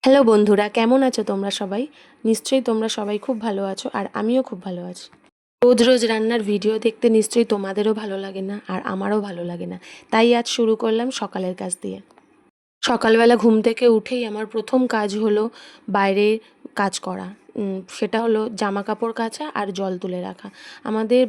Hello বন্ধুরা, কেমন আছো তোমরা সবাই? নিশ্চয়ই তোমরা সবাই খুব ভালো আছো আর আমিও খুব ভালো আছি। রোজ রোজ রান্নার ভিডিও দেখতে নিশ্চয়ই তোমাদেরও ভালো লাগে না আর আমারও ভালো লাগে না। তাই আজ শুরু করলাম সকালের কাজ দিয়ে। সকালবেলা ঘুম থেকে উঠেই আমার প্রথম কাজ হলো বাইরে কাজ করা। সেটা হলো জামা কাপড় কাচা আর জল তুলে রাখা। আমাদের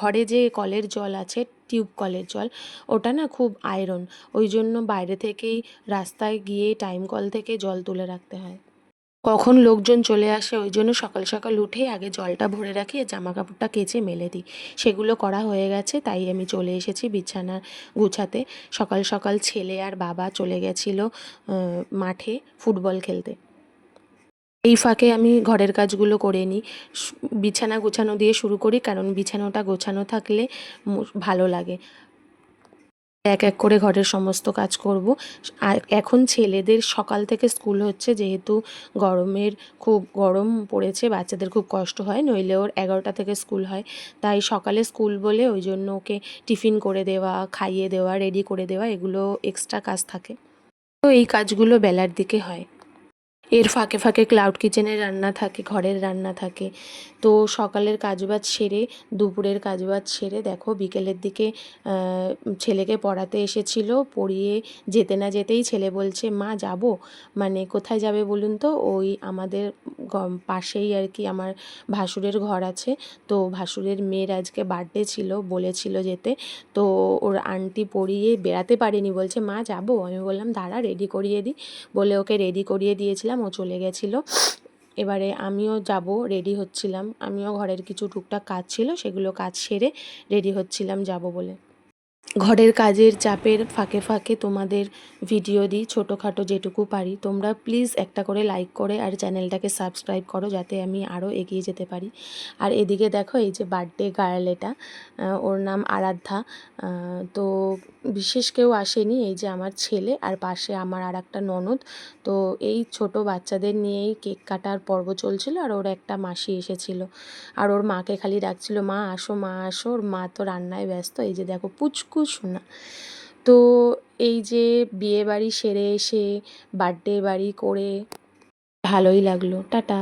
ঘরে যে কলের জল আছে, টিউব কলের জল, ওটা না খুব আয়রন। ওই জন্য বাইরে থেকেই রাস্তায় গিয়ে টাইম কল থেকে জল তুলে রাখতে হয়। কখন লোকজন চলে আসে ওই জন্য সকাল সকাল উঠেই আগে জলটা ভরে রাখি আর জামা কাপড়টা কেচে মেলে দিই। সেগুলো করা হয়ে গেছে, তাই আমি চলে এসেছি বিছানা গুছাতে। সকাল সকাল ছেলে আর বাবা চলে গেছিলো মাঠে ফুটবল খেলতে। এই ফাঁকে আমি ঘরের কাজগুলো করে নিই। বিছানা গোছানো দিয়ে শুরু করি, কারণ বিছানাটা গোছানো থাকলে ভালো লাগে। এক এক করে ঘরের সমস্ত কাজ করব। আর এখন ছেলেদের সকাল থেকে স্কুল হচ্ছে, যেহেতু গরমের খুব গরম পড়েছে, বাচ্চাদের খুব কষ্ট হয়, নইলে ওর 11টা থেকে স্কুল হয়। তাই সকালে স্কুল বলে ওই জন্য ওকে টিফিন করে দেওয়া, খাইয়ে দেওয়া, রেডি করে দেওয়া, এগুলো এক্সট্রা কাজ থাকে। তো এই কাজগুলো বেলার দিকে হয়। এর ফাঁকে ফাঁকে ক্লাউড কিচেনের রান্না থাকে, ঘরের রান্না থাকে। তো সকালের কাজবাজ সেরে, দুপুরের কাজবাজ সেরে দেখো বিকেলের দিকে ছেলেকে পড়াতে এসেছিল। পড়িয়ে যেতে না যেতেই ছেলে বলছে, মা যাব? মানে কোথায় যাবে বলুন তো? ওই আমাদের পাশেই আর কি আমার ভাসুরের ঘর আছে। তো ভাসুরের মেয়ের আজকে বার্থডে ছিল, বলেছিল যেতে। তো ওর আন্টি পড়িয়ে বেড়াতে পারেনি, বলছে মা যাব? আমি বললাম দাঁড়া রেডি করিয়ে দিই, বলে ওকে রেডি করিয়ে দিয়েছিলাম। ও চলে গেছিলো। এবারে আমিও যাব, রেডি হচ্ছিলাম। আমিও ঘরের কিছু টুকটাক কাজ ছিল, সেগুলো কাজ সেরে রেডি হচ্ছিলাম যাব বলে। ঘরের কাজের চাপের ফাঁকে ফাঁকে তোমাদের ভিডিও দিই ছোটোখাটো যেটুকু পারি। তোমরা প্লিজ একটা করে লাইক করে আর চ্যানেলটাকে সাবস্ক্রাইব করো, যাতে আমি আরও এগিয়ে যেতে পারি। আর এদিকে দেখো, এই যে বার্থডে গার্ল, এটা ওর নাম আরাধ্যা। তো বিশেষ কেউ আসেনি, এই যে আমার ছেলে আর পাশে আমার আর একটা ননদ। তো এই ছোট বাচ্চাদের নিয়েই কেক কাটার পর্ব চলছিল। আর ওর একটা মাসি এসেছিল, আর ওর মাকে খালি ডাকছিল, মা আসো, মা আসো। ওর মা তো রান্নায় ব্যস্ত। এই যে দেখো পুচকু শোনা। তো এই যে বিয়ে বাড়ি সেরে এসে বার্থডে বাড়ি করে ভালোই লাগলো। টাটা।